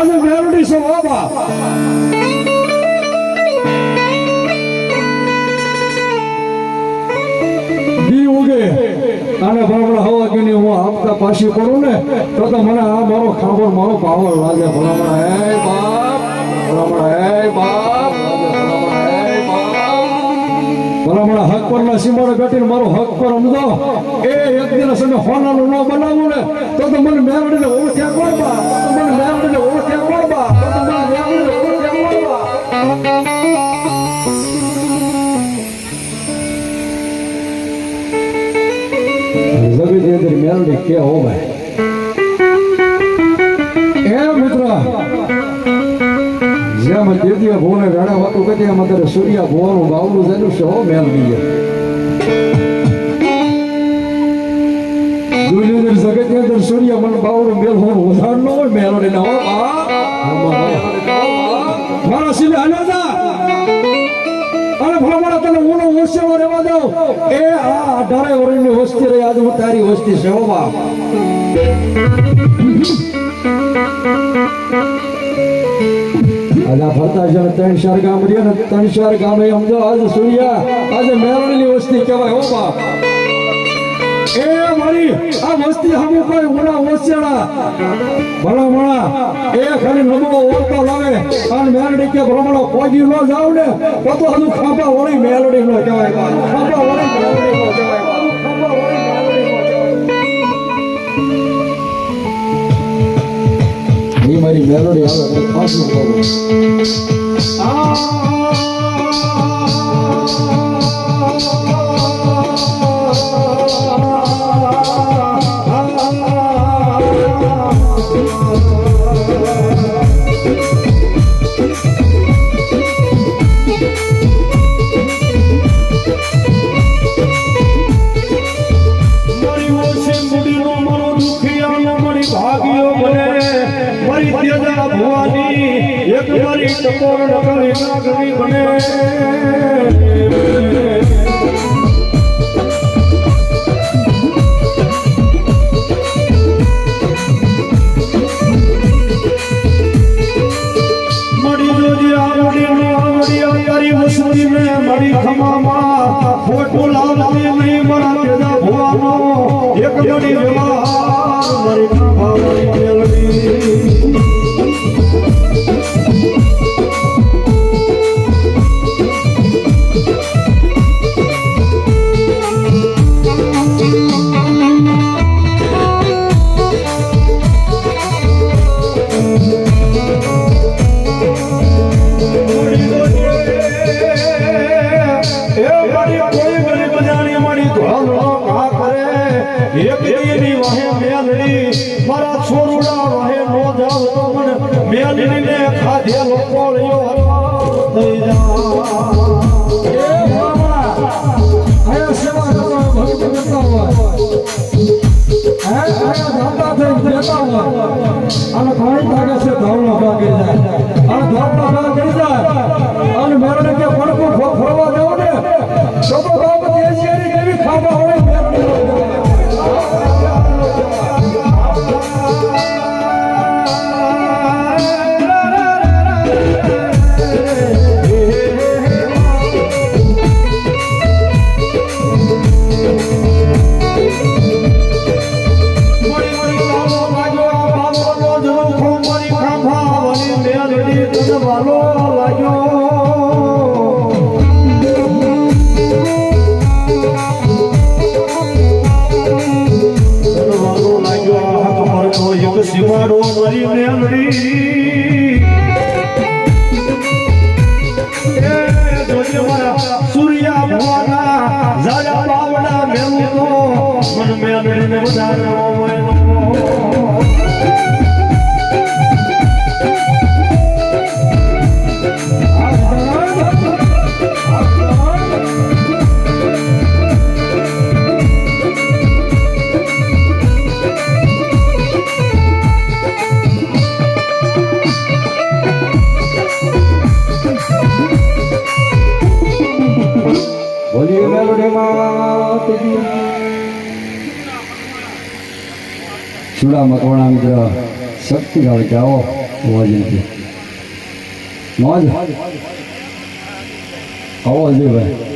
આજે મેલડી સો બાબા દી ઉગે અને ભલામણા હવા કે હું આપતા પાછી પડું ને તો મને આ મારો ખાબર મારો પાવર લાગે ભલામણા હે બાપ ભલામણા હે બાપ ભલામણા હક પર ના સીમાડે બેઠીને મારો હક પર સમજો એ એક દિવસ અમે હોનાનું ન બનાવું ને તો મને મેળવીને ઓળખ્યા કોઈ બા મને મેળવીને ઓળખ્યા કોઈ બા મને મેળવીને ઓળખ્યા કોઈ બા જગત ની અંદર મેળવી કે હો ભાઈ એ મિત્ર જેમ દેદીયા ભોને રાણા વાતો કરી એમ અત્યારે સૂર્યા ભોવાનું બાવલું જેનું છે હો મેળવી દુનિયાની જગત ની અંદર સૂર્ય મન બાવળું મેલ હોવાનું ઉદાહરણ ન હોય મેળવી ના હો મારા સિલે હનાદા અને ભલામણા તને ઊનો હોશિયાર રહેવા દઉં એ આ 18 વર્ષની વસ્તી રહી આજ હું તારી વસ્તી છે હો બાપ આજા ફરતા છે 3-4 ગામ રહ્યા ને 3-4 ગામે સમજો આજે સૂર્યા આજે મેળવણીની વસ્તી કહેવાય હો બાપ એ મારી આ વસ્તી હમુ કોઈ ઊના હોશિયાર ભલામણા એ ખાલી નમો ઓળતો લાવે અને મેલડી કે ભલામણા કોઈ ન જાવ ને તો હજુ ખાપા વળી મેલડી નો કહેવાય ખાપા વળી મેલડી નો કહેવાય ખાપા વળી મેલડી નો કહેવાય એ મારી મેલડી આવે પાછું કહું ટકોર નકળી નાગરી બને મળી જોજી આવડી તારી વસ્તી ને મળી ખમામાં ખોટું લાવતી નહીં મારા તેજા ભવાનો એક મળી વ્યવહાર મારી ખમા મેળવી મારા છોરુડા રહે નો જાવ તો મને મેલડીને ખાધેલો પોળ્યો થઈ જા એ બાબા આયા સેવા કરવા ભક્ત કરતા હોય આયા દાતા થઈ દેતા હોય અને ઘણી ભાગે છે ધવનો ભાગે જાય અને ધવનો ભાગ કરી જાય અને મેલડી કે પડકું ફરવા જાવ ને તો બાબા દેશિયાની કેવી ખાવા હોય મેલડી સીમાડો મારી મેલડી એ જોજે મારા સૂર્યા ભવાના જાજા બાવડા મેલનો મન મેલડીને વધારો હોય ચૂડા મકવાણા મિત્ર શક્તિવાળ જાઓ મોજ નથી મોજ આવો અજયભાઈ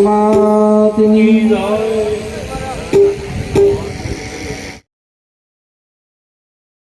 માતની જય